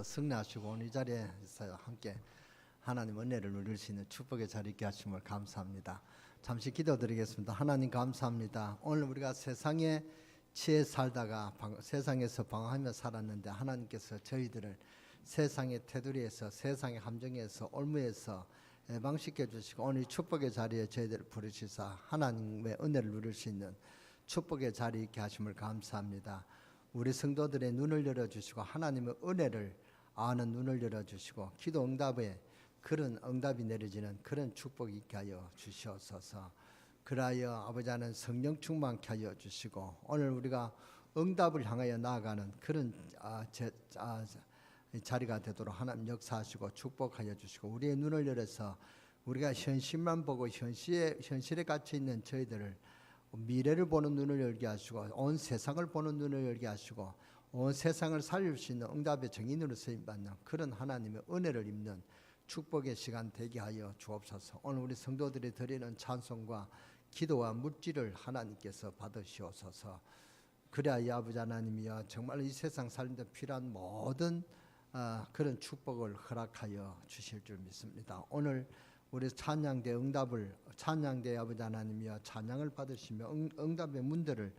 승리하시고 오늘 이 자리에서 함께 하나님 은혜를 누릴 수 있는 축복의 자리 있게 하심을 감사합니다. 잠시 기도드리겠습니다. 하나님 감사합니다. 오늘 우리가 세상에 취해 살다가 세상에서 방황하며 살았는데 하나님께서 저희들을 세상의 테두리에서 세상의 함정에서 올무에서 해방시켜 주시고 오늘 이 축복의 자리에 저희들을 부르시사 하나님의 은혜를 누릴 수 있는 축복의 자리 있게 하심을 감사합니다. 우리 성도들의 눈을 열어주시고 하나님의 은혜를 아는 눈을 열어주시고 기도 응답에 그런 응답이 내려지는 그런 축복이 있게 하여 주시옵소서. 그라하여 아버지 하나님 성령 충만케 하여 주시고 오늘 우리가 응답을 향하여 나아가는 그런 자리가 되도록 하나님 역사하시고 축복하여 주시고 우리의 눈을 열어서 우리가 현실만 보고 현실에 갇혀 있는 저희들을 미래를 보는 눈을 열게 하시고 온 세상을 보는 눈을 열게 하시고 온 세상을 살릴 수 있는 응답의 정인으로 쓰임받는 그런 하나님의 은혜를 입는 축복의 시간 되게 하여 주옵소서. 오늘 우리 성도들이 드리는 찬송과 기도와 물질을 하나님께서 받으시옵소서. 그래야 아버지 하나님이여 정말 이 세상 살는데 필요한 모든 그런 축복을 허락하여 주실 줄 믿습니다. 오늘 우리 찬양대 응답을 찬양대 아버지 하나님이여 찬양을 받으시며 응답의 문들을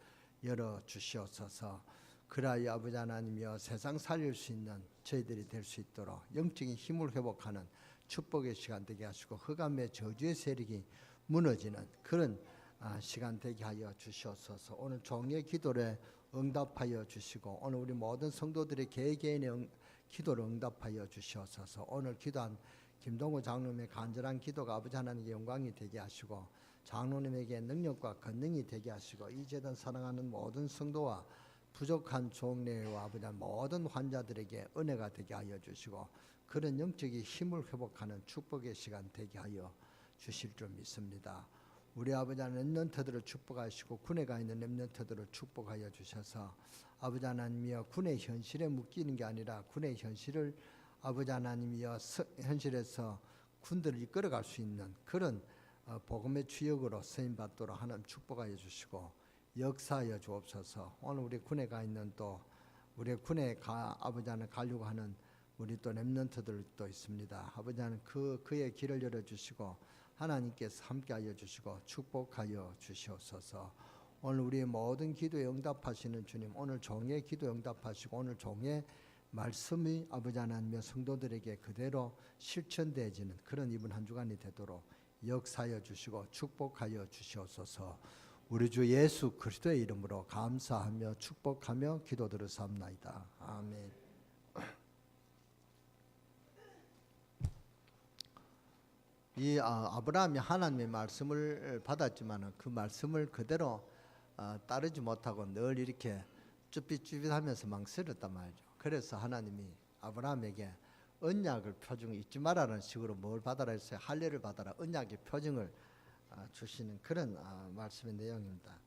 열어 주시옵소서. 그라하여 아버지 하나님이여 세상 살릴 수 있는 저희들이 될 수 있도록 영적인 힘을 회복하는 축복의 시간 되게 하시고 흑암의 저주의 세력이 무너지는 그런 시간 되게 하여 주시옵소서. 오늘 종의 기도를 응답하여 주시고 오늘 우리 모든 성도들의 개개인의 기도를 응답하여 주시옵소서. 오늘 기도한 김동호 장로님의 간절한 기도가 아버지 하나님의 영광이 되게 하시고 장로님에게 능력과 권능이 되게 하시고 이 재단 사랑하는 모든 성도와 부족한 종례와 아버지 모든 환자들에게 은혜가 되게 하여 주시고 그런 영적인 힘을 회복하는 축복의 시간 되게 하여 주실 줄 믿습니다. 우리 아버지 하나님 렘넌트들을 축복하시고 군에 가 있는 렘넌트들을 축복하여 주셔서 아버지 하나님이여 군의 현실에 묶이는 게 아니라 군의 현실을 아버지 하나님이여 현실에서 군들을 이끌어갈 수 있는 그런 복음의 주역으로 쓰임받도록 하나님 축복하여 주시고 역사하여 주옵소서. 오늘 우리 군에 가 있는 또 우리 군에 아버지 하나님 가려고 하는 우리 또 렘넌트들도 있습니다. 아버지 하나님 그의 길을 열어주시고 하나님께서 함께하여 주시고 축복하여 주시옵소서. 오늘 우리의 모든 기도에 응답하시는 주님 오늘 종의 기도에 응답하시고 오늘 종의 말씀이 아버지 하나님의 성도들에게 그대로 실천되어지는 그런 이번 한 주간이 되도록 역사하여 주시고 축복하여 주시옵소서. 우리 주 예수 그리스도의 이름으로 감사하며 축복하며 기도드렸사옵나이다. 아멘. 이 아브라함이 하나님의 말씀을 받았지만 그 말씀을 그대로 따르지 못하고 늘 이렇게 쭈삣쭈삣하면서 망설였단 말이죠. 그래서 하나님이 아브라함에게 언약을 표징을 잊지 말라는 식으로 뭘 받아라 했어요. 할례를 받아라. 언약의 표징을 주시는 그런 말씀의 내용입니다.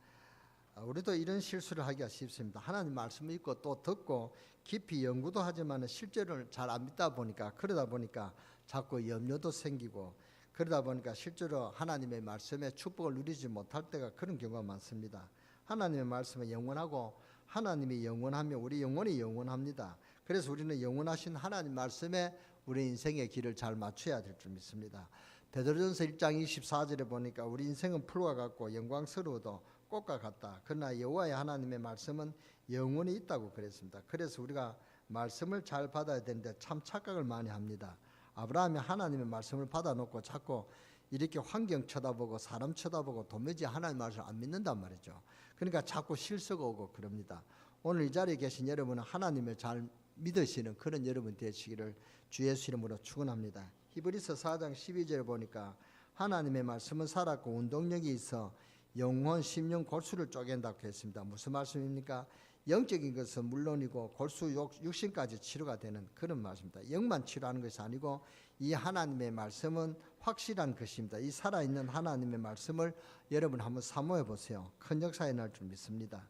우리도 이런 실수를 하기가 쉽습니다. 하나님 말씀을 읽고 또 듣고 깊이 연구도 하지만 실제로는 잘 안 믿다 보니까 그러다 보니까 자꾸 염려도 생기고 그러다 보니까 실제로 하나님의 말씀에 축복을 누리지 못할 때가 그런 경우가 많습니다. 하나님의 말씀은 영원하고 하나님이 영원하며 우리 영혼이 영원합니다. 그래서 우리는 영원하신 하나님 말씀에 우리 인생의 길을 잘 맞춰야 될 줄 믿습니다. 베드로전서 1장 24절에 보니까 우리 인생은 풀과 같고 영광스러워도 꽃과 같다. 그러나 여호와의 하나님의 말씀은 영원히 있다고 그랬습니다. 그래서 우리가 말씀을 잘 받아야 되는데 참 착각을 많이 합니다. 아브라함이 하나님의 말씀을 받아놓고 자꾸 이렇게 환경 쳐다보고 사람 쳐다보고 도무지 하나님의 말씀을 안 믿는단 말이죠. 그러니까 자꾸 실수가 오고 그럽니다. 오늘 이 자리에 계신 여러분은 하나님을 잘 믿으시는 그런 여러분 되시기를 주 예수 이름으로 축원합니다. 히브리서 4장 12절에 보니까 하나님의 말씀은 살았고 운동력이 있어 영혼, 심령, 골수를 쪼갠다고 했습니다. 무슨 말씀입니까? 영적인 것은 물론이고 골수, 육신까지 치료가 되는 그런 말씀입니다. 영만 치료하는 것이 아니고 이 하나님의 말씀은 확실한 것입니다. 이 살아있는 하나님의 말씀을 여러분 한번 사모해 보세요. 큰 역사에 날 줄 믿습니다.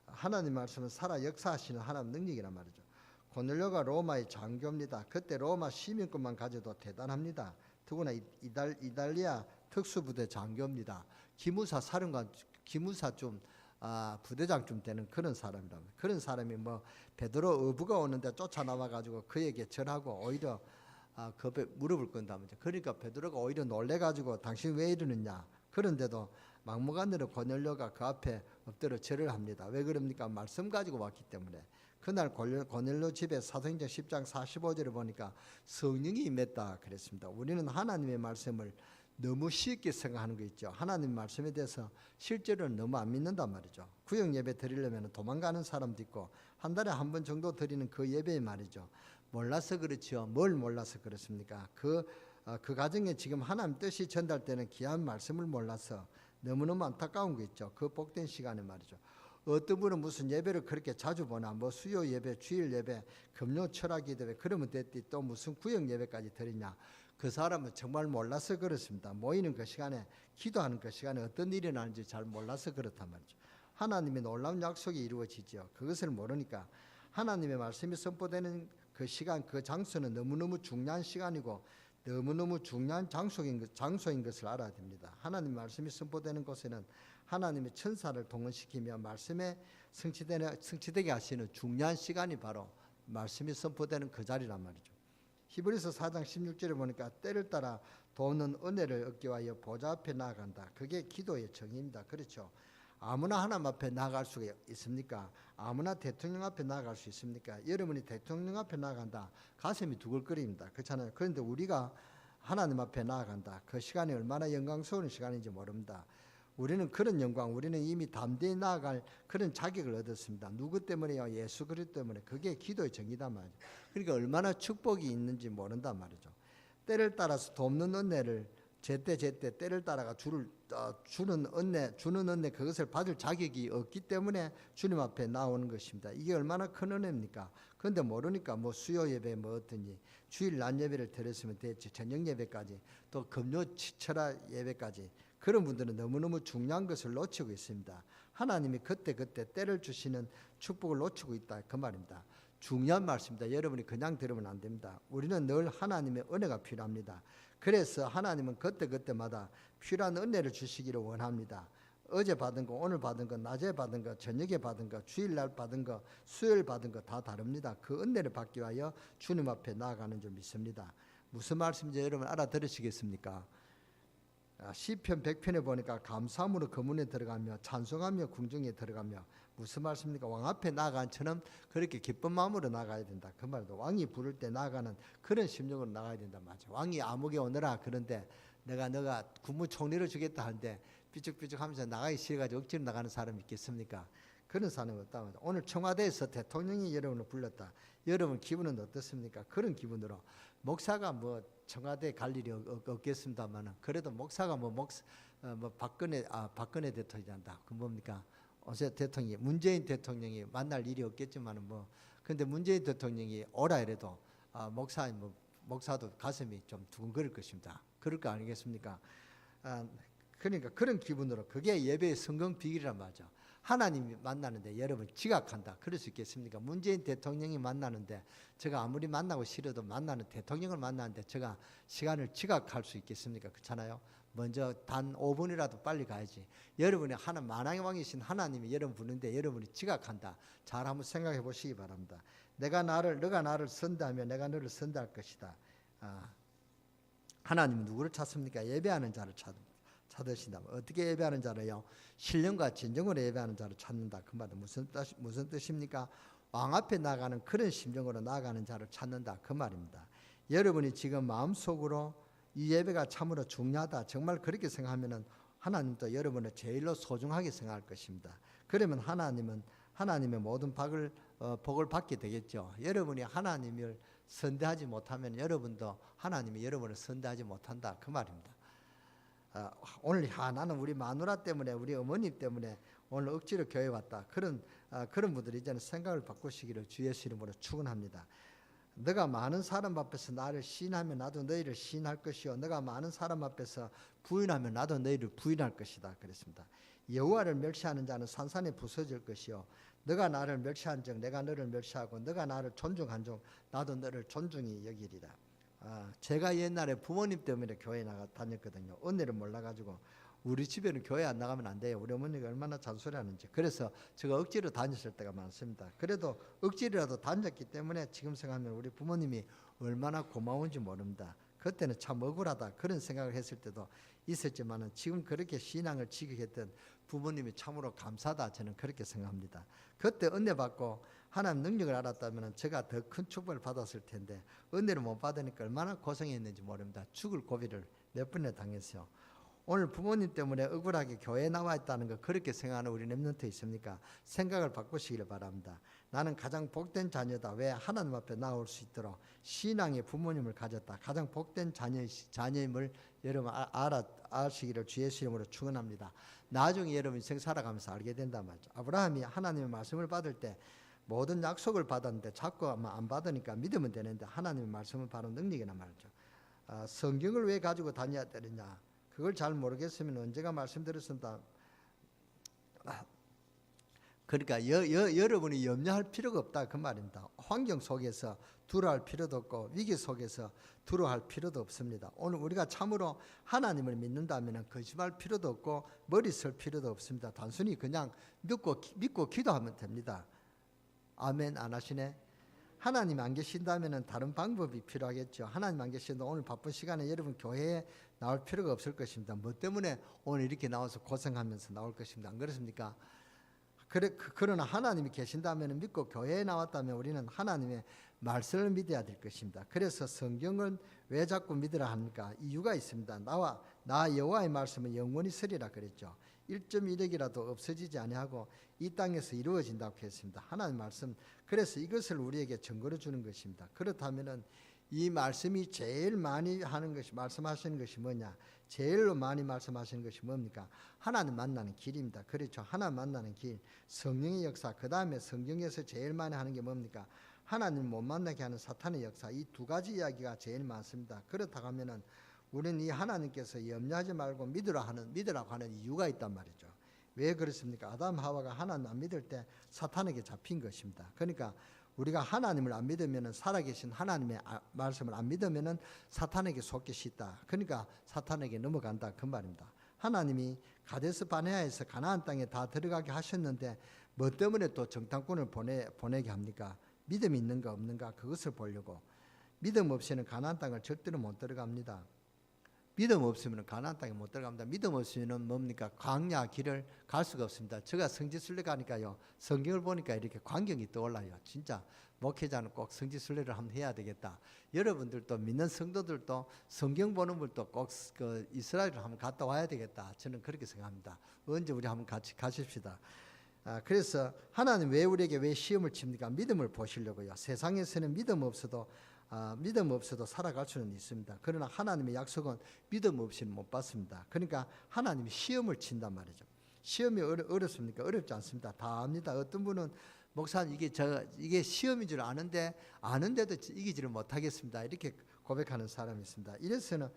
하나님의 말씀은 살아 역사하시는 하나님 능력이란 말이죠. 고넬료가 로마의 장교입니다. 그때 로마 시민권만 가져도 대단합니다. 더구나 이달리아 특수부대 장교입니다. 기무사 사령관, 기무사 좀 부대장쯤 되는 그런 사람이랍니다. 그런 사람이 뭐 베드로 어부가 오는데 쫓아나와 가지고 그에게 절하고 오히려 겁에 무릎을 꿇는다면서. 그러니까 베드로가 오히려 놀래 가지고 당신 왜 이러느냐. 그런데도 막무가내로 고넬료가 그 앞에 엎드려 절을 합니다. 왜 그럽니까? 말씀 가지고 왔기 때문에. 그날 고넬료 집에 사도행전 10장 45절을 보니까 성령이 임했다 그랬습니다. 우리는 하나님의 말씀을 너무 쉽게 생각하는 거 있죠. 하나님 말씀에 대해서 실제로는 너무 안 믿는단 말이죠. 구역 예배 드리려면 도망가는 사람도 있고 한 달에 한 번 정도 드리는 그 예배에 말이죠. 몰라서 그렇죠. 뭘 몰라서 그렇습니까? 그 가정에 지금 하나님 뜻이 전달되는 귀한 말씀을 몰라서 너무너무 안타까운 거 있죠. 그 복된 시간에 말이죠. 어떤 분은 무슨 예배를 그렇게 자주 보나, 뭐 수요 예배, 주일 예배, 금요 철학 예배 그러면 됐지 또 무슨 구역 예배까지 드리냐. 그 사람은 정말 몰라서 그렇습니다. 모이는 그 시간에, 기도하는 그 시간에 어떤 일이 일어나는지 잘 몰라서 그렇단 말이죠. 하나님의 놀라운 약속이 이루어지죠. 그것을 모르니까 하나님의 말씀이 선포되는 그 시간, 그 장소는 너무너무 중요한 시간이고 너무너무 중요한 장소인 것을 알아야 됩니다. 하나님 말씀이 선포되는 곳에는 하나님의 천사를 동원시키며 말씀에 성취되게 하시는 중요한 시간이 바로 말씀이 선포되는 그 자리란 말이죠. 히브리서 4장 16절에 보니까 때를 따라 도는 은혜를 얻기 위하여 보좌 앞에 나아간다. 그게 기도의 정의입니다. 그렇죠. 아무나 하나님 앞에 나아갈 수가 있습니까? 아무나 대통령 앞에 나아갈 수 있습니까? 여러분이 대통령 앞에 나아간다. 가슴이 두글거립니다. 그렇잖아요. 그런데 우리가 하나님 앞에 나아간다. 그 시간이 얼마나 영광스러운 시간인지 모릅니다. 우리는 그런 영광, 우리는 이미 담대히 나아갈 그런 자격을 얻었습니다. 누구 때문에요? 예수 그리스도 때문에. 그게 기도의 정의단 말이죠. 그러니까 얼마나 축복이 있는지 모른단 말이죠. 때를 따라서 돕는 은혜를 제때 때를 따라가 주는 은혜 그것을 받을 자격이 없기 때문에 주님 앞에 나오는 것입니다. 이게 얼마나 큰 은혜입니까? 그런데 모르니까 뭐 수요 예배 뭐 어떠니 주일 낮 예배를 드렸으면 됐지 저녁 예배까지 또 금요 철학 예배까지 그런 분들은 너무너무 중요한 것을 놓치고 있습니다. 하나님이 그때 때를 주시는 축복을 놓치고 있다 그 말입니다. 중요한 말씀입니다. 여러분이 그냥 들으면 안 됩니다. 우리는 늘 하나님의 은혜가 필요합니다. 그래서 하나님은 그때마다 필요한 은혜를 주시기를 원합니다. 어제 받은 거, 오늘 받은 거, 낮에 받은 거, 저녁에 받은 거, 주일날 받은 거, 수요일 받은 거 다 다릅니다. 그 은혜를 받기 위하여 주님 앞에 나아가는 줄 믿습니다. 무슨 말씀인지 여러분 알아들으시겠습니까? 시편 100편에 보니까 감사함으로 거문에 들어가며 찬송하며 궁중에 들어가며 무슨 말씀입니까? 왕 앞에 나아간 처럼 그렇게 기쁜 마음으로 나가야 된다. 그 말도 왕이 부를 때 나가는 그런 심령으로 나가야 된다. 맞아. 왕이 암흑에 오너라 그런데 너가 국무총리를 주겠다 하는데 삐죽삐죽 하면서 나가기 싫어가지고 억지로 나가는 사람이 있겠습니까? 그런 사람이 없다. 오늘 청와대에서 대통령이 여러분을 불렀다. 여러분 기분은 어떻습니까? 그런 기분으로 목사가 뭐 청와대 갈 일이 없겠습니다만은 그래도 목사가 박근혜 대통령이 한다. 그 뭡니까? 어제 문재인 대통령이 만날 일이 없겠지만은 근데 문재인 대통령이 오라 이래도 목사도 가슴이 좀 두근거릴 것입니다. 그럴 거 아니겠습니까? 그러니까 그런 기분으로 그게 예배의 성공 비결이란 말이죠. 하나님이 만나는데 여러분 지각한다. 그럴 수 있겠습니까? 문재인 대통령이 만나는데 제가 아무리 만나고 싫어도 만나는 대통령을 만나는데 제가 시간을 지각할 수 있겠습니까? 그렇잖아요. 먼저 단 5분이라도 빨리 가야지. 여러분이 만왕의 왕이신 하나님이 여러분 부르는데 여러분이 지각한다. 잘 한번 생각해 보시기 바랍니다. 너가 나를 선대하면 내가 너를 선대할 것이다. 하나님은 누구를 찾습니까? 예배하는 자를 찾으신다. 어떻게 예배하는 자를요? 신령과 진정으로 예배하는 자를 찾는다. 그 말은 무슨 뜻입니까? 왕 앞에 나가는 그런 심정으로 나가는 자를 찾는다. 그 말입니다. 여러분이 지금 마음속으로 이 예배가 참으로 중요하다. 정말 그렇게 생각하면은 하나님도 여러분을 제일로 소중하게 생각할 것입니다. 그러면 하나님은 하나님의 모든 복을 받게 되겠죠. 여러분이 하나님을 선대하지 못하면 여러분도 하나님이 여러분을 선대하지 못한다. 그 말입니다. 오늘 나는 우리 마누라 때문에 우리 어머님 때문에 오늘 억지로 교회 왔다. 그런 분들이 이제는 생각을 바꾸시기를 주 예수 이름으로 축원합니다. 너가 많은 사람 앞에서 나를 시인하면 나도 너희를 시인할 것이요 너가 많은 사람 앞에서 부인하면 나도 너희를 부인할 것이다 그랬습니다. 여호와를 멸시하는 자는 산산에 부서질 것이요 너가 나를 멸시한즉 내가 너를 멸시하고 너가 나를 존중한즉 나도 너를 존중히 여기리라. 제가 옛날에 부모님 때문에 교회 다녔거든요. 은혜를 몰라가지고 우리 집에는 교회 안 나가면 안 돼요. 우리 어머니가 얼마나 잔소리하는지. 그래서 제가 억지로 다녔을 때가 많습니다. 그래도 억지로라도 다녔기 때문에 지금 생각하면 우리 부모님이 얼마나 고마운지 모릅니다. 그때는 참 억울하다 그런 생각을 했을 때도 있었지만은 지금 그렇게 신앙을 지키겠던 부모님이 참으로 감사하다 저는 그렇게 생각합니다. 그때 은혜 받고 하나님 능력을 알았다면 제가 더 큰 축복을 받았을 텐데 은혜를 못 받으니까 얼마나 고생했는지 모릅니다. 죽을 고비를 몇 번이나 당했어요. 오늘 부모님 때문에 억울하게 교회에 나와 있다는 거 그렇게 생각하는 우리 렘넌트 있습니까? 생각을 바꾸시기를 바랍니다. 나는 가장 복된 자녀다. 왜? 하나님 앞에 나올 수 있도록 신앙의 부모님을 가졌다. 가장 복된 자녀임을 여러분 아시기를 주 예수 이름으로 축원합니다. 나중에 여러분 인생 살아가면서 알게 된단 말이죠. 아브라함이 하나님의 말씀을 받을 때 모든 약속을 받았는데 자꾸 안 받으니까 믿으면 되는데 하나님의 말씀을 바로 능력이나 말이죠. 성경을 왜 가지고 다녀야 되느냐? 그걸 잘 모르겠으면 언제가 말씀드렸습니다. 그러니까 여러분이 염려할 필요가 없다 그 말입니다. 환경 속에서 두려워할 필요도 없고 위기 속에서 두려워할 필요도 없습니다. 오늘 우리가 참으로 하나님을 믿는다면 거짓말 필요도 없고 머리 쓸 필요도 없습니다. 단순히 그냥 믿고 기도하면 됩니다. 아멘 안 하시네? 하나님 안 계신다면 다른 방법이 필요하겠죠. 하나님 안 계신다 오늘 바쁜 시간에 여러분 교회에 나올 필요가 없을 것입니다. 뭐 때문에 오늘 이렇게 나와서 고생하면서 나올 것입니다. 안 그렇습니까? 그러나 하나님이 계신다면 믿고 교회에 나왔다면 우리는 하나님의 말씀을 믿어야 될 것입니다. 그래서 성경은 왜 자꾸 믿으라 합니까? 이유가 있습니다. 나 여호와의 말씀은 영원히 서리라 그랬죠. 1.1억이라도 없어지지 아니하고 이 땅에서 이루어진다고 했습니다. 하나님 말씀. 그래서 이것을 우리에게 증거로 주는 것입니다. 그렇다면은 이 말씀이 제일 많이 하는 것이 말씀하시는 것이 뭐냐? 제일 많이 말씀하시는 것이 뭡니까? 하나님 만나는 길입니다. 그렇죠. 하나님 만나는 길, 성령의 역사. 그 다음에 성경에서 제일 많이 하는 게 뭡니까? 하나님 못 만나게 하는 사탄의 역사. 이 두 가지 이야기가 제일 많습니다. 그렇다고 하면은 우리는 이 하나님께서 염려하지 말고 믿으라고 하는 이유가 있단 말이죠. 왜 그렇습니까? 아담 하와가 하나님 안 믿을 때 사탄에게 잡힌 것입니다. 그러니까 우리가 하나님을 안 믿으면 살아계신 하나님의 말씀을 안 믿으면 사탄에게 속기 쉽다. 그러니까 사탄에게 넘어간다 그 말입니다. 하나님이 가데스 바네아에서 가나안 땅에 다 들어가게 하셨는데 뭐 때문에 또 정탐꾼을 보내게 합니까? 믿음이 있는가 없는가 그것을 보려고. 믿음 없이는 가나안 땅을 절대로 못 들어갑니다. 믿음 없으면 가나안 땅에 못 들어갑니다. 믿음 없으면 뭡니까? 광야 길을 갈 수가 없습니다. 제가 성지순례 가니까요. 성경을 보니까 이렇게 광경이 떠올라요. 진짜 목회자는 꼭 성지순례를 한번 해야 되겠다. 여러분들도 믿는 성도들도 성경 보는 분도 꼭 그 이스라엘을 한번 갔다 와야 되겠다. 저는 그렇게 생각합니다. 언제 우리 한번 같이 가십시다. 그래서 하나님 왜 우리에게 왜 시험을 칩니까? 믿음을 보시려고요. 세상에서는 믿음 없어도 살아갈 수는 있습니다. 그러나 하나님의 약속은 믿음 없이는 못 받습니다. 그러니까 하나님이 시험을 친단 말이죠. 시험이 어렵습니까? 어렵지 않습니다. 다 압니다. 어떤 분은 목사님 이게 시험인 줄 아는데도 이기지를 못하겠습니다. 이렇게 고백하는 사람이 있습니다. 이래서는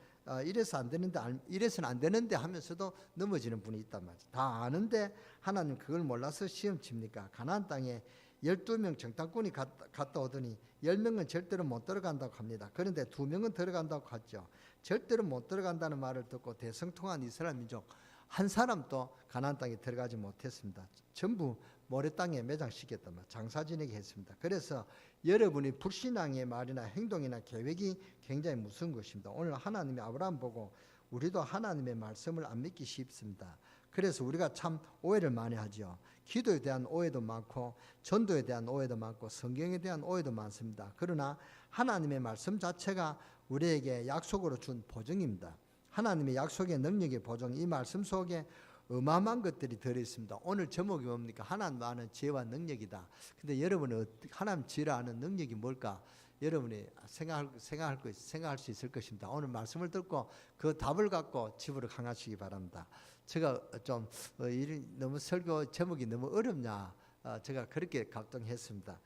이래서는 안 되는데 하면서도 넘어지는 분이 있단 말이죠. 다 아는데 하나님 그걸 몰라서 시험 칩니까? 가나안 땅에 12명 정탐꾼이 갔다 오더니 10명은 절대로 못 들어간다고 합니다. 그런데 2명은 들어간다고 하죠. 절대로 못 들어간다는 말을 듣고 대성통한 이스라엘 민족 한 사람도 가나안 땅에 들어가지 못했습니다. 전부 모래 땅에 매장시켰단 말이에요. 장사 지내게 했습니다. 그래서 여러분이 불신앙의 말이나 행동이나 계획이 굉장히 무서운 것입니다. 오늘 하나님이 아브라함 보고 우리도 하나님의 말씀을 안 믿기 쉽습니다. 그래서 우리가 참 오해를 많이 하죠. 기도에 대한 오해도 많고 전도에 대한 오해도 많고 성경에 대한 오해도 많습니다. 그러나 하나님의 말씀 자체가 우리에게 약속으로 준 보증입니다. 하나님의 약속의 능력의 보증, 이 말씀 속에 어마어마한 것들이 들어있습니다. 오늘 제목이 뭡니까? 하나님 아는 지혜와 능력이다. 근데 여러분은 하나님 지혜를 아는 능력이 뭘까? 여러분이 생각할 수 있을 것입니다. 오늘 말씀을 듣고 그 답을 갖고 집으로 강하시기 바랍니다. 제가 좀 너무 설교 제목이 너무 어렵냐? 제가 그렇게 감동했습니다.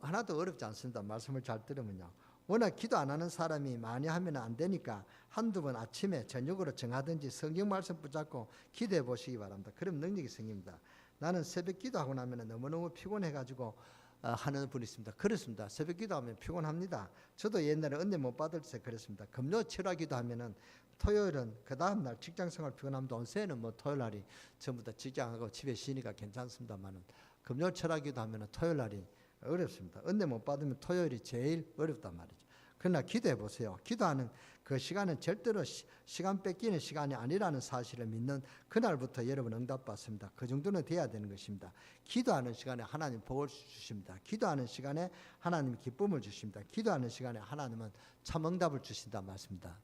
하나도 어렵지 않습니다. 말씀을 잘 들으면요. 워낙 기도 안 하는 사람이 많이 하면 안 되니까 한두 번 아침에 저녁으로 정하든지 성경 말씀 붙잡고 기도해 보시기 바랍니다. 그럼 능력이 생깁니다. 나는 새벽 기도하고 나면 너무너무 피곤해가지고 하는 분이 있습니다. 그렇습니다. 새벽 기도하면 피곤합니다. 저도 옛날에 은혜 못 받을 때 그랬습니다. 금요 철야 기도하면은 토요일은 그 다음 날 직장 생활 피곤합니다. 온세는 뭐 토요일 날이 전부 다 직장하고 집에 쉬니까 괜찮습니다만은 금요 철야 기도하면은 토요일 날이 어렵습니다. 은혜 못 받으면 토요일이 제일 어렵단 말이죠. 그러나 기도해 보세요. 기도하는 그 시간은 절대로 시간 뺏기는 시간이 아니라는 사실을 믿는 그날부터 여러분 응답받습니다. 그 정도는 돼야 되는 것입니다. 기도하는 시간에 하나님 복을 주십니다. 기도하는 시간에 하나님 기쁨을 주십니다. 기도하는 시간에 하나님은 참 응답을 주신단 말씀입니다.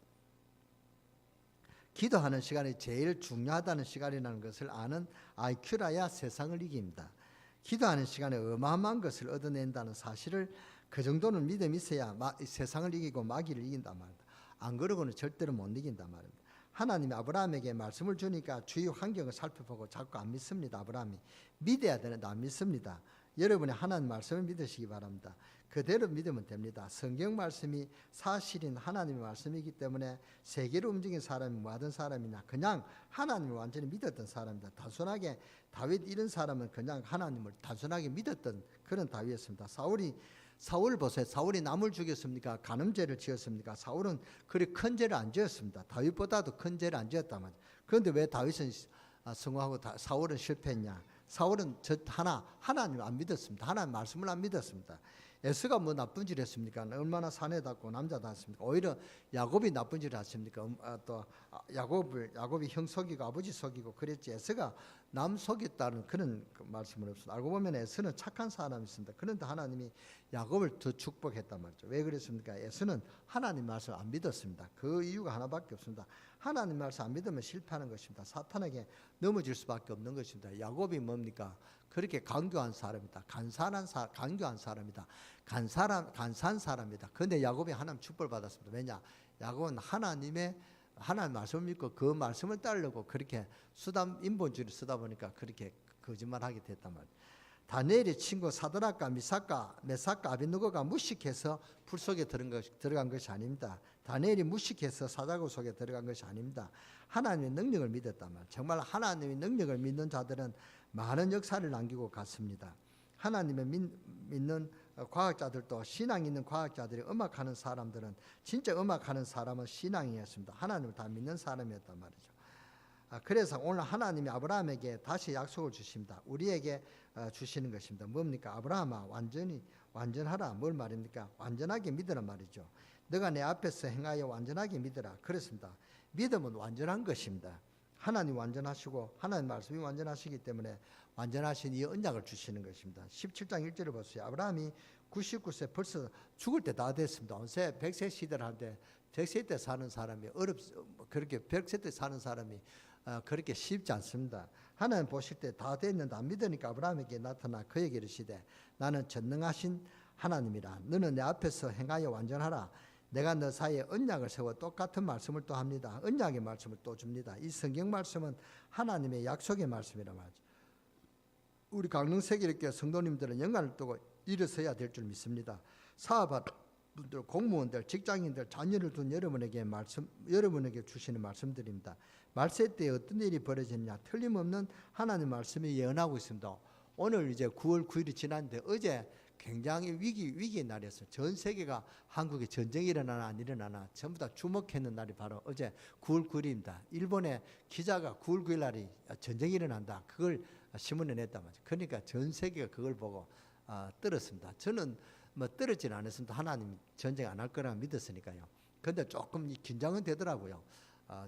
기도하는 시간이 제일 중요하다는 시간이라는 것을 아는 IQ라야 세상을 이깁니다. 기도하는 시간에 어마어마한 것을 얻어낸다는 사실을 그 정도는 믿음이 있어야 세상을 이기고 마귀를 이긴단 말입니다. 안 그러고는 절대로 못 이긴단 말입니다. 하나님이 아브라함에게 말씀을 주니까 주위 환경을 살펴보고 자꾸 안 믿습니다. 아브라함이 믿어야 되는데 안 믿습니다. 여러분이 하나님 말씀을 믿으시기 바랍니다. 그대로 믿으면 됩니다. 성경 말씀이 사실인 하나님의 말씀이기 때문에 세계를 움직인 사람이 뭐 하던 사람이냐, 그냥 하나님을 완전히 믿었던 사람입니다. 단순하게 다윗 이런 사람은 그냥 하나님을 단순하게 믿었던 그런 다윗이었습니다. 사울 보세요. 사울이 남을 죽였습니까? 간음죄를 지었습니까? 사울은 그리 큰 죄를 안 지었습니다. 다윗보다도 큰 죄를 안 지었단 말이에요. 그런데 왜 다윗은 성공하고 사울은 실패했냐? 사울은 하나님을 안 믿었습니다. 하나님 말씀을 안 믿었습니다. 에스가 뭐 나쁜 짓을 했습니까? 얼마나 사내답고 남자답습니까? 오히려 야곱이 나쁜 짓을 했습니까? 또 야곱이 형 속이고 아버지 속이고 그랬지. 에스가 남 속였다는 그런 말씀은 없습니다. 알고 보면 에스는 착한 사람이었습니다. 그런데 하나님이 야곱을 더 축복했단 말이죠. 왜 그랬습니까? 에스는 하나님 말씀을 안 믿었습니다. 그 이유가 하나밖에 없습니다. 하나님 말씀 안 믿으면 실패하는 것입니다. 사탄에게 넘어질 수밖에 없는 것입니다. 야곱이 뭡니까? 그렇게 강교한 사람이다. 강교한 사람이다. 간사한 사람이다. 그런데 야곱이 하나님 축복을 받았습니다. 왜냐? 야곱은 하나님 말씀을 믿고 그 말씀을 따르려고 그렇게 인본주의를 쓰다 보니까 그렇게 거짓말하게 됐단 말이에요. 다니엘의 친구 사드락과 메삭과 아벤느고가 무식해서 불 속에 들어간 것이 아닙니다. 다니엘이 무식해서 사자굴 속에 들어간 것이 아닙니다. 하나님의 능력을 믿었단 말이에요. 정말 하나님의 능력을 믿는 자들은 많은 역사를 남기고 갔습니다. 하나님을 믿는 과학자들도 신앙 있는 과학자들이 음악하는 사람들은 진짜 음악하는 사람은 신앙이었습니다. 하나님을 다 믿는 사람이었단 말이죠. 그래서 오늘 하나님이 아브라함에게 다시 약속을 주십니다. 우리에게 주시는 것입니다. 뭡니까? 아브라함아 완전하라. 뭘 말입니까? 완전하게 믿으란 말이죠. 너가 내 앞에서 행하여 완전하게 믿으라. 그렇습니다. 믿음은 완전한 것입니다. 하나님 완전하시고 하나님 말씀이 완전하시기 때문에 완전하신 이 언약을 주시는 것입니다. 17장 1절을 보세요. 아브라함이 99세 벌써 죽을 때 다 됐습니다. 온세 100세 시대를 하는데 100세 때 사는 사람이 그렇게 100세 때 사는 사람이 그렇게 쉽지 않습니다. 하나님 보실 때 다 됐는데 안 믿으니까 아브라함에게 나타나 그에게 이르시되 나는 전능하신 하나님이라. 너는 내 앞에서 행하여 완전하라. 내가 너 사이에 언약을 세워 똑같은 말씀을 또 합니다. 언약의 말씀을 또 줍니다. 이 성경 말씀은 하나님의 약속의 말씀이라 말이죠. 우리 강릉세계일교회 성도님들은 영광을 두고 일어서야 될 줄 믿습니다. 사업하는 분들, 공무원들, 직장인들, 자녀를 둔 여러분에게 주시는 말씀드립니다. 말세 때 어떤 일이 벌어졌냐? 틀림없는 하나님의 말씀이 예언하고 있습니다. 오늘 이제 9월 9일이 지났는데 어제 굉장히 위기의 날이었어요. 전 세계가 한국에 전쟁이 일어나나 안 일어나나 전부 다 주목했는 날이 바로 어제 9월 9일입니다. 일본의 기자가 9월 9일 날이 전쟁이 일어난다. 그걸 신문에 냈단 말이죠. 그러니까 전 세계가 그걸 보고 떨었습니다. 저는 뭐 떨어지는 않았습니다. 하나님 전쟁 안 할 거라 믿었으니까요. 그런데 조금 긴장은 되더라고요.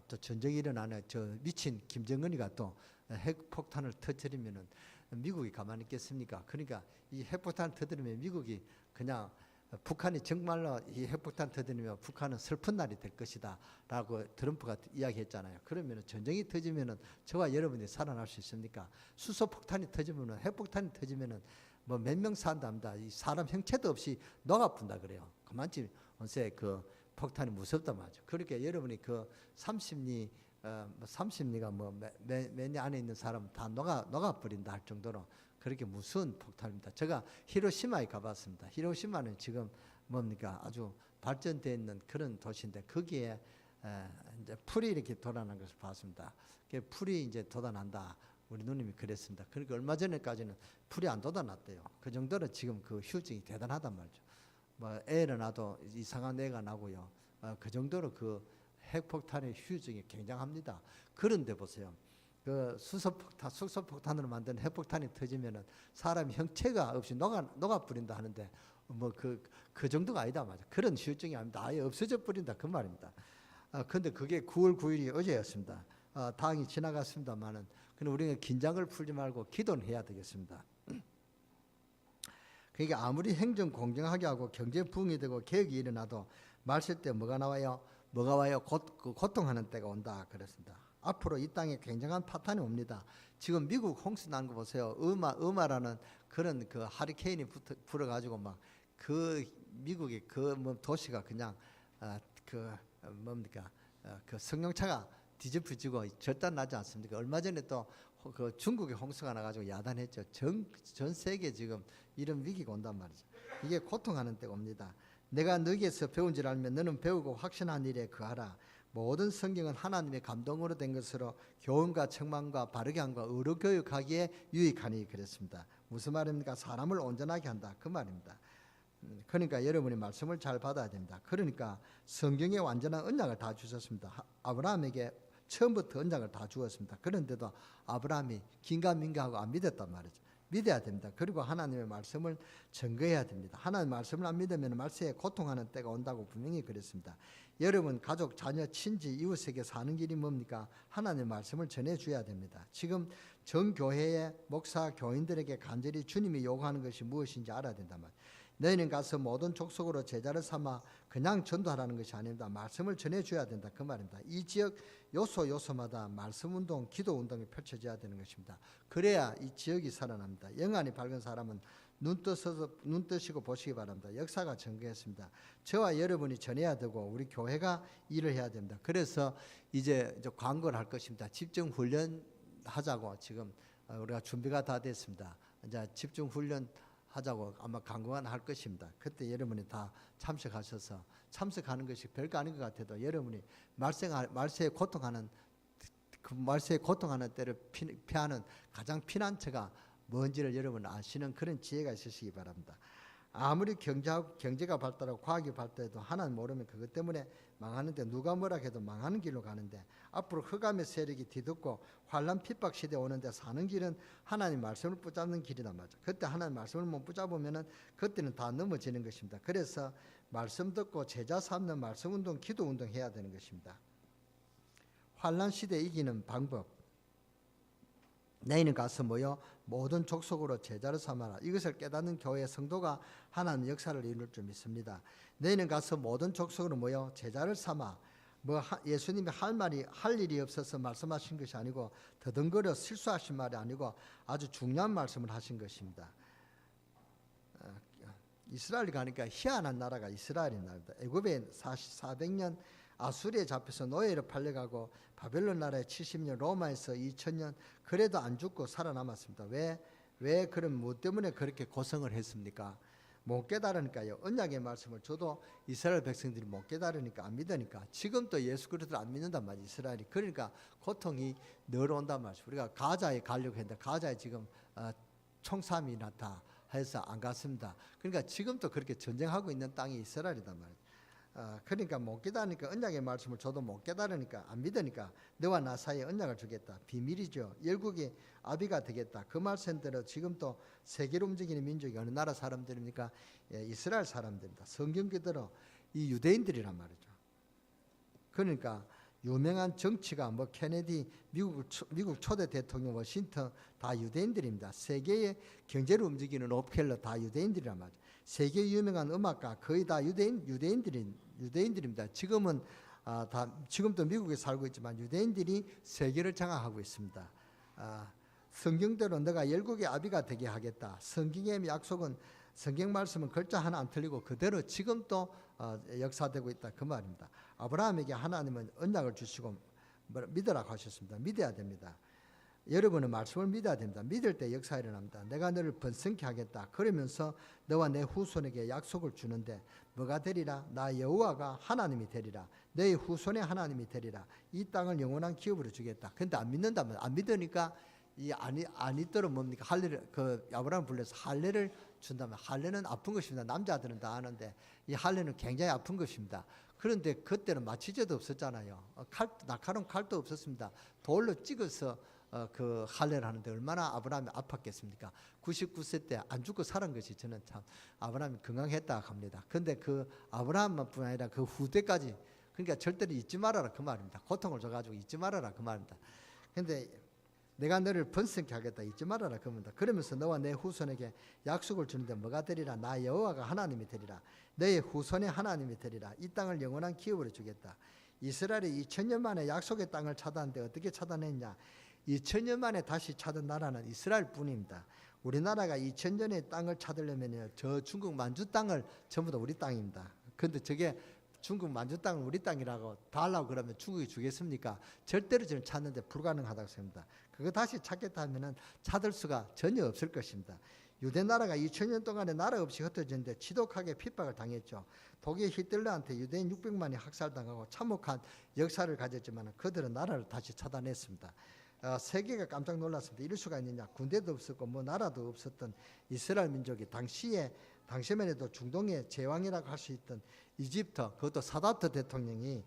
또 전쟁이 일어나네. 저 미친 김정은이가 또 핵폭탄을 터뜨리면은 미국이 가만히 있겠습니까? 그러니까 이 핵폭탄 터뜨리면 미국이 그냥 북한이 정말로 이 핵폭탄 터뜨리면 북한은 슬픈 날이 될 것이다 라고 트럼프가 이야기했잖아요. 그러면 전쟁이 터지면 저와 여러분이 살아날 수 있습니까? 수소폭탄이 터지면 핵폭탄이 터지면 뭐 몇 명 산답니다. 이 사람 형체도 없이 녹아푼다 그래요. 그만큼 언제 그 폭탄이 무섭단 말이죠. 그러니까 여러분이 그 30리가 몇 안에 있는 사람 다 녹아버린다 할 정도로 그렇게 무서운 폭탄입니다. 제가 히로시마에 가봤습니다. 히로시마는 지금 뭡니까? 아주 발전되어 있는 그런 도시인데 거기에 이제 풀이 이렇게 돋아난 것을 봤습니다. 풀이 이제 돋아난다. 우리 누님이 그랬습니다. 그러니까 얼마 전에까지는 불이 안 돋아났대요. 그 정도로 지금 그 휴증이 대단하단 말이죠. 뭐 애를 낳아도 이상한 애가 나고요. 그 정도로 그 핵폭탄의 휴증이 굉장합니다. 그런데 보세요. 그 수소폭탄으로 만든 핵폭탄이 터지면은 사람 형체가 없이 녹아 버린다 하는데 뭐 그 정도가 아니다 말이죠. 그런 휴증이 아닙니다. 아예 없어져 버린다 그 말입니다. 근데 그게 9월 9일이 어제였습니다. 당이 지나갔습니다만은 그럼 우리가 긴장을 풀지 말고 기도는 해야 되겠습니다. 그러니까 아무리 행정 공정하게 하고 경제 부흥이 되고 개혁이 일어나도 말실 때 뭐가 나와요? 뭐가 와요? 고통하는 때가 온다 그랬습니다. 앞으로 이 땅에 굉장한 파탄이 옵니다. 지금 미국 홍수 난 거 보세요. 어마라는 그런 그 하리케인이 불어가지고 막 그 미국의 그 뭐 도시가 그냥 그 승용차가 뒤집어지고 절단 나지 않습니까? 얼마 전에 또 그 중국의 홍수가 나가지고 야단했죠. 전 세계 지금 이런 위기가 온단 말이죠. 이게 고통하는 때가 옵니다. 내가 너희에게서 배운 줄 알면 너는 배우고 확신한 일에 거하라. 모든 성경은 하나님의 감동으로 된 것으로 교훈과 책망과 바르게 함과 의로 교육하기에 유익하니 그랬습니다. 무슨 말입니까? 사람을 온전하게 한다 그 말입니다. 그러니까 여러분이 말씀을 잘 받아야 됩니다. 그러니까 성경에 완전한 언약을 다 주셨습니다. 아브라함에게 처음부터 언약을 다 주었습니다. 그런데도 아브라함이 긴가민가하고 안 믿었단 말이죠. 믿어야 됩니다. 그리고 하나님의 말씀을 증거해야 됩니다. 하나님의 말씀을 안 믿으면 말세에 고통하는 때가 온다고 분명히 그랬습니다. 여러분 가족, 자녀, 친지, 이웃에게 사는 길이 뭡니까? 하나님의 말씀을 전해줘야 됩니다. 지금 전 교회의 목사, 교인들에게 간절히 주님이 요구하는 것이 무엇인지 알아야 된단 말이에요. 너희는 가서 모든 족속으로 제자를 삼아 그냥 전도하라는 것이 아닙니다. 말씀을 전해줘야 된다 그 말입니다. 이 지역 요소마다 말씀운동, 기도운동이 펼쳐져야 되는 것입니다. 그래야 이 지역이 살아납니다. 영안이 밝은 사람은 눈 뜨시고 보시기 바랍니다. 역사가 증거했습니다. 저와 여러분이 전해야 되고 우리 교회가 일을 해야 됩니다. 그래서 이제 광고를 할 것입니다. 집중훈련 하자고 지금 우리가 준비가 다 됐습니다. 이제 집중훈련 하자고 아마 강구만 할 것입니다. 그때 여러분이 다 참석하셔서 참석하는 것이 별거 아닌 것 같아도 여러분이 말세에 고통하는 때를 피하는 가장 피난처가 뭔지를 여러분 아시는 그런 지혜가 있으시기 바랍니다. 아무리 경제가 발달하고 과학이 발달해도 하나님 모르면 그것 때문에 망하는데 누가 뭐라 해도 망하는 길로 가는데 앞으로 흑암의 세력이 뒤덮고 환난 핍박 시대 오는데 사는 길은 하나님 말씀을 붙잡는 길이란 말이죠. 그때 하나님 말씀을 못 붙잡으면은 그때는 다 넘어지는 것입니다. 그래서 말씀 듣고 제자 삼는 말씀 운동, 기도 운동 해야 되는 것입니다. 환난 시대 이기는 방법. 너희는 가서 모여 모든 족속으로 제자를 삼아라. 이것을 깨닫는 교회 성도가 하나님 역사를 이룰 줄 믿습니다. 너희는 가서 모든 족속으로 모여 제자를 삼아. 예수님이 할 일이 없어서 말씀하신 것이 아니고 더듬거려 실수하신 말이 아니고 아주 중요한 말씀을 하신 것입니다. 이스라엘 가니까 희한한 나라가 이스라엘인 나라입니다. 애굽에 400년 아수리에 잡혀서 노예로 팔려가고 바벨론 나라에 70년, 로마에서 2000년 그래도 안 죽고 살아남았습니다. 왜 그런 뭐 때문에 그렇게 고생을 했습니까? 못 깨달으니까요. 언약의 말씀을 줘도 이스라엘 백성들이 못 깨달으니까 안 믿으니까 지금 또 예수 그리스도를 안 믿는단 말이에요. 이스라엘이. 그러니까 고통이 늘 온단 말이에요. 우리가 가자에 가려고 했는데 가자에 지금 총삼이 나타 해서 안 갔습니다. 그러니까 지금도 그렇게 전쟁하고 있는 땅이 이스라엘이단 말이에요. 그러니까 못 깨달으니까 언약의 말씀을 줘도 못 깨달으니까 안 믿으니까 너와 나 사이에 언약을 주겠다. 비밀이죠. 열국이 아비가 되겠다. 그 말씀대로 지금 또 세계를 움직이는 민족이 어느 나라 사람들입니까? 이스라엘 사람들입니다. 성경 그대로 이 유대인들이란 말이죠. 그러니까 유명한 정치가 뭐 케네디, 미국 초대 대통령 워싱턴 다 유대인들입니다. 세계의 경제를 움직이는 록펠러 다 유대인들이란 말이죠. 세계 유명한 음악가 거의 다 유대인들입니다. 지금도 미국에 살고 있지만 유대인들이 세계를 장악하고 있습니다. 성경대로 너가 열국의 아비가 되게 하겠다. 성경의 약속은 성경 말씀은 글자 하나 안 틀리고 그대로 지금도 역사되고 있다 그 말입니다. 아브라함에게 하나님은 언약을 주시고 믿으라고 하셨습니다. 믿어야 됩니다. 여러분은 말씀을 믿어야 됩니다. 믿을 때 역사 일어납니다. 내가 너를 번성케 하겠다. 그러면서 너와 내 후손에게 약속을 주는데 뭐가 되리라? 나 여호와가 하나님이 되리라. 너의 후손의 하나님이 되리라. 이 땅을 영원한 기업으로 주겠다. 근데 안 믿는다면 안 믿으니까 이 아니더러 뭡니까? 할례를 그 아브라함 불러서 할례를 준다면 할례는 아픈 것입니다. 남자들은 다 아는데 이 할례는 굉장히 아픈 것입니다. 그런데 그때는 마취제도 없었잖아요. 날카로운 칼도 없었습니다. 돌로 찍어서 그 할례를 하는데 얼마나 아브라함이 아팠겠습니까? 99세 때 안 죽고 살은 것이 저는 참 아브라함이 건강했다 합니다. 근데 그 아브라함뿐 아니라 그 후대까지, 그러니까 절대로 잊지 말아라 그 말입니다. 고통을 줘가지고 잊지 말아라 그 말입니다. 근데 내가 너를 번성케 하겠다 잊지 말아라 그럽니다. 그러면서 너와 내 후손에게 약속을 주는데 뭐가 되리라? 나 여호와가 하나님이 되리라. 너의 후손의 하나님이 되리라. 이 땅을 영원한 기업으로 주겠다. 이스라엘이 2000년 만에 약속의 땅을 찾았는데 어떻게 찾아냈냐? 2000년 만에 다시 찾은 나라는 이스라엘 뿐입니다. 우리나라가 2000년의 땅을 찾으려면 저 중국 만주 땅을 전부 다 우리 땅입니다. 그런데 저게 중국 만주 땅을 우리 땅이라고 달라고 그러면 중국이 주겠습니까? 절대로 저는 찾는데 불가능하다고 생각합니다. 그거 다시 찾겠다 하면은 찾을 수가 전혀 없을 것입니다. 유대 나라가 2000년 동안에 나라 없이 흩어졌는데 지독하게 핍박을 당했죠. 독일 히틀러한테 유대인 600만이 학살당하고 참혹한 역사를 가졌지만 그들은 나라를 다시 찾아냈습니다. 세계가 깜짝 놀랐습니다. 이럴 수가 있느냐? 군대도 없었고 뭐 나라도 없었던 이스라엘 민족이 당시만 해도 중동의 제왕이라고 할 수 있던 이집트, 그것도 사다트 대통령이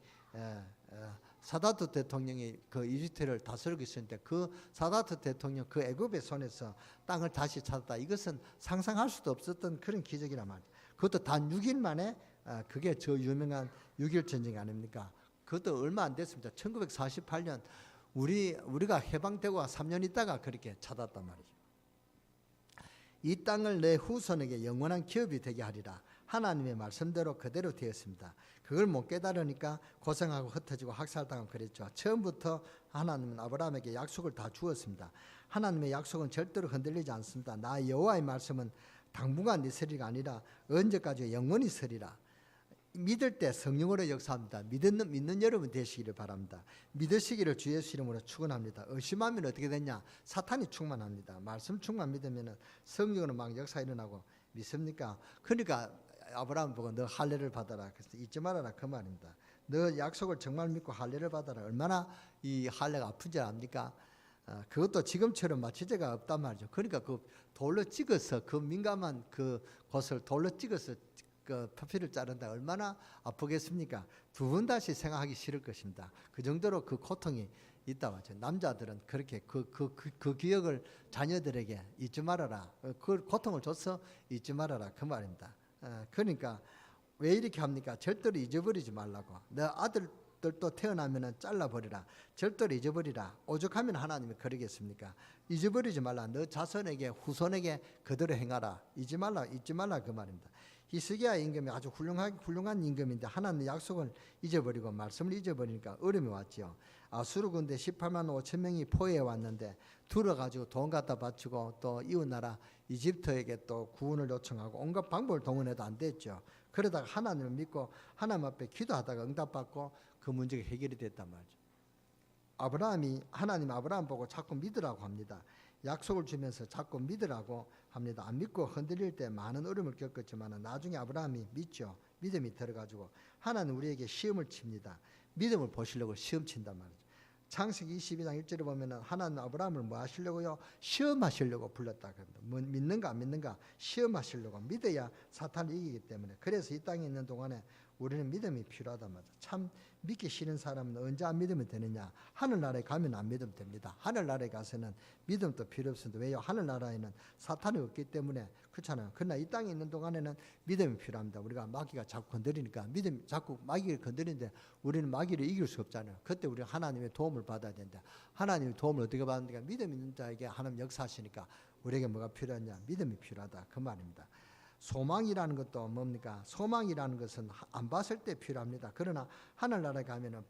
그 이집트를 다스리고 있었는데 그 사다트 대통령 그 애굽의 손에서 땅을 다시 찾았다. 이것은 상상할 수도 없었던 그런 기적이란 말이죠. 그것도 단 6일 만에 그게 저 유명한 6.1 전쟁 아닙니까? 그것도 얼마 안 됐습니다. 1948년 우리가 해방되고 3년 있다가 그렇게 찾았단 말이죠. 이 땅을 내 후손에게 영원한 기업이 되게 하리라. 하나님의 말씀대로 그대로 되었습니다. 그걸 못 깨달으니까 고생하고 흩어지고 학살당하고 그랬죠. 처음부터 하나님은 아브라함에게 약속을 다 주었습니다. 하나님의 약속은 절대로 흔들리지 않습니다. 나 여호와의 말씀은 당분간 있으리가 아니라 언제까지 영원히 서리라. 믿을 때 성령으로 역사합니다. 믿는 여러분 되시기를 바랍니다. 믿으시기를 주 예수 이름으로 축원합니다. 의심하면 어떻게 되냐? 사탄이 충만합니다. 말씀 충만 믿으면 성령으로 막 역사 일어나고 믿습니까? 그러니까 아브라함 보고 너 할례를 받아라. 그래서 잊지 말아라 그 말입니다. 너 약속을 정말 믿고 할례를 받아라. 얼마나 이 할례가 아픈지 압니까? 그것도 지금처럼 마취제가 없단 말이죠. 그러니까 그 돌로 찍어서 그 민감한 그 곳을 돌로 찍어서 그 표피를 자른다. 얼마나 아프겠습니까? 두 번 다시 생각하기 싫을 것입니다. 그 정도로 그 고통이 있다고 하죠. 남자들은 그렇게 그 기억을 자녀들에게 잊지 말아라. 그 고통을 줘서 잊지 말아라 그 말입니다. 그러니까 왜 이렇게 합니까? 절대로 잊어버리지 말라고. 내 아들들도 태어나면은 잘라버리라. 절대로 잊어버리라. 오죽하면 하나님이 그러겠습니까? 잊어버리지 말라. 너 자손에게 후손에게 그대로 행하라. 잊지 말라 그 말입니다. 히스기야 임금이 아주 훌륭한 임금인데 하나님의 약속을 잊어버리고 말씀을 잊어버리니까 어려움이 왔지요. 아수르 군대 18만 5천 명이 포위해 왔는데 들어가지고 돈 갖다 바치고 또 이웃나라 이집트에게 또 구원을 요청하고 온갖 방법을 동원해도 안 됐죠. 그러다가 하나님을 믿고 하나님 앞에 기도하다가 응답받고 그 문제가 해결이 됐단 말이죠. 아브라함이 하나님 아브라함 보고 자꾸 믿으라고 합니다. 약속을 주면서 자꾸 믿으라고 합니다. 안 믿고 흔들릴 때 많은 어려움을 겪었지만 나중에 아브라함이 믿죠. 믿음이 들어가지고 하나님 우리에게 시험을 칩니다. 믿음을 보시려고 시험 친단 말이죠. 창세기 22장 1절에 보면 하나님 아브라함을 뭐 하시려고요? 시험하시려고 불렀다 그럽니다. 믿는가 안 믿는가 시험하시려고. 믿어야 사탄을 이기기 때문에. 그래서 이 땅에 있는 동안에 우리는 믿음이 필요하단 말이죠. 참 믿기 싫은 사람은 언제 안 믿으면 되느냐? 하늘나라에 가면 안 믿으면 됩니다. 하늘나라에 가서는 믿음도 필요 없습니다. 왜요? 하늘나라에는 사탄이 없기 때문에. 그렇잖아요. 그러나 이 땅에 있는 동안에는 믿음이 필요합니다. 우리가 마귀가 자꾸 건드리니까 믿음 자꾸 마귀를 건드리는데 우리는 마귀를 이길 수 없잖아요. 그때 우리가 하나님의 도움을 받아야 된다. 하나님의 도움을 어떻게 받는가? 믿음 있는 자에게 하나님 역사하시니까 우리에게 뭐가 필요하냐? 믿음이 필요하다. 그 말입니다. 소망이라는 것도 뭡니까? 소망이라는 것은 안 봤을 때 필요합니다. 그러나 하늘나라에 가면은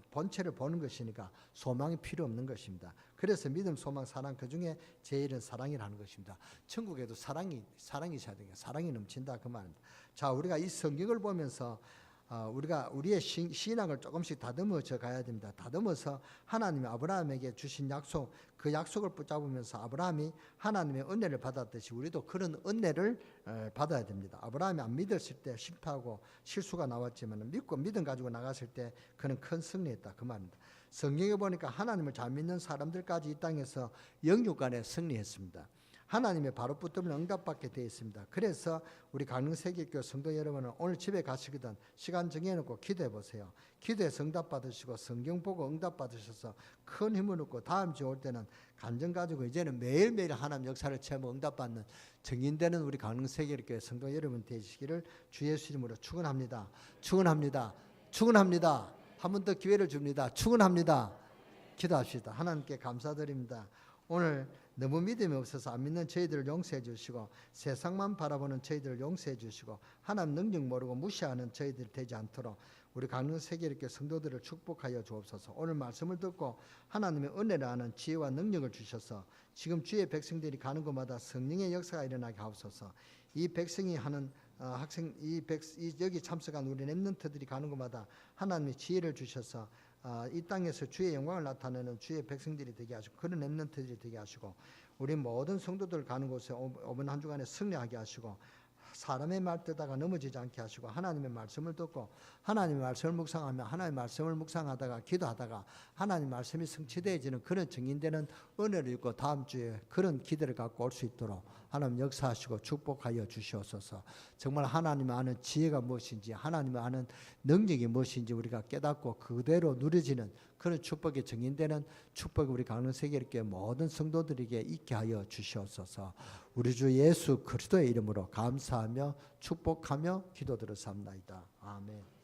본체를 보는 것이니까 소망이 필요 없는 것입니다. 그래서 믿음, 소망, 사랑 그 중에 제일은 사랑이라는 것입니다. 천국에도 사랑이 있어야 되니까 사랑이 넘친다 그 말입니다. 자, 우리가 이 성경을 보면서 우리가 우리의 신앙을 조금씩 다듬어져 가야 됩니다. 다듬어서 하나님이 아브라함에게 주신 약속, 그 약속을 붙잡으면서 아브라함이 하나님의 은혜를 받았듯이 우리도 그런 은혜를 받아야 됩니다. 아브라함이 안 믿었을 때 실패하고 실수가 나왔지만 믿고 믿음 가지고 나갔을 때 그는 큰 승리했다 그 말입니다. 성경에 보니까 하나님을 잘 믿는 사람들까지 이 땅에서 영육간에 승리했습니다. 하나님의 바로 붙들면 응답받게 되어 있습니다. 그래서 우리 강릉세계교회 성도 여러분은 오늘 집에 가시거든 시간 정해놓고 기도해 보세요. 기도해서 응답 받으시고 성경 보고 응답 받으셔서 큰 힘을 얻고 다음 주에 올 때는 간증 가지고 이제는 매일매일 하나님 역사를 체험하고 응답받는 증인되는 우리 강릉세계교회 성도 여러분 되시기를 주 예수 이름으로 축원합니다. 축원합니다. 축원합니다. 한 번 더 기회를 줍니다. 축원합니다. 기도합시다. 하나님께 감사드립니다. 오늘 너무 믿음이 없어서 안 믿는 저희들을 용서해 주시고 세상만 바라보는 저희들을 용서해 주시고 하나님 능력 모르고 무시하는 저희들이 되지 않도록 우리 강릉세계교회 성도들을 축복하여 주옵소서. 오늘 말씀을 듣고 하나님의 은혜를 아는 지혜와 능력을 주셔서 지금 주의 백성들이 가는 곳마다 성령의 역사가 일어나게 하옵소서. 이 백성이 하는 여기 참석한 우리 렘넌트들이 가는 곳마다 하나님의 지혜를 주셔서 이 땅에서 주의 영광을 나타내는 주의 백성들이 되게 하시고 그런 렘넌트들이 되게 하시고 우리 모든 성도들 가는 곳에 이번 한 주간에 승리하게 하시고 사람의 말 듣다가 넘어지지 않게 하시고 하나님의 말씀을 듣고 하나님의 말씀을 묵상하며 하나님의 말씀을 묵상하다가 기도하다가 하나님의 말씀이 성취되어지는 그런 증인되는 은혜를 입고 다음 주에 그런 기대를 갖고 올 수 있도록 하나님 역사하시고 축복하여 주시옵소서. 정말 하나님의 아는 지혜가 무엇인지 하나님의 아는 능력이 무엇인지 우리가 깨닫고 그대로 누려지는 그런 축복의 증인되는 축복이 우리 강릉세계교회 모든 성도들에게 있게 하여 주시옵소서. 우리 주 예수 그리스도의 이름으로 감사하며 축복하며 기도드렸사옵나이다. 아멘.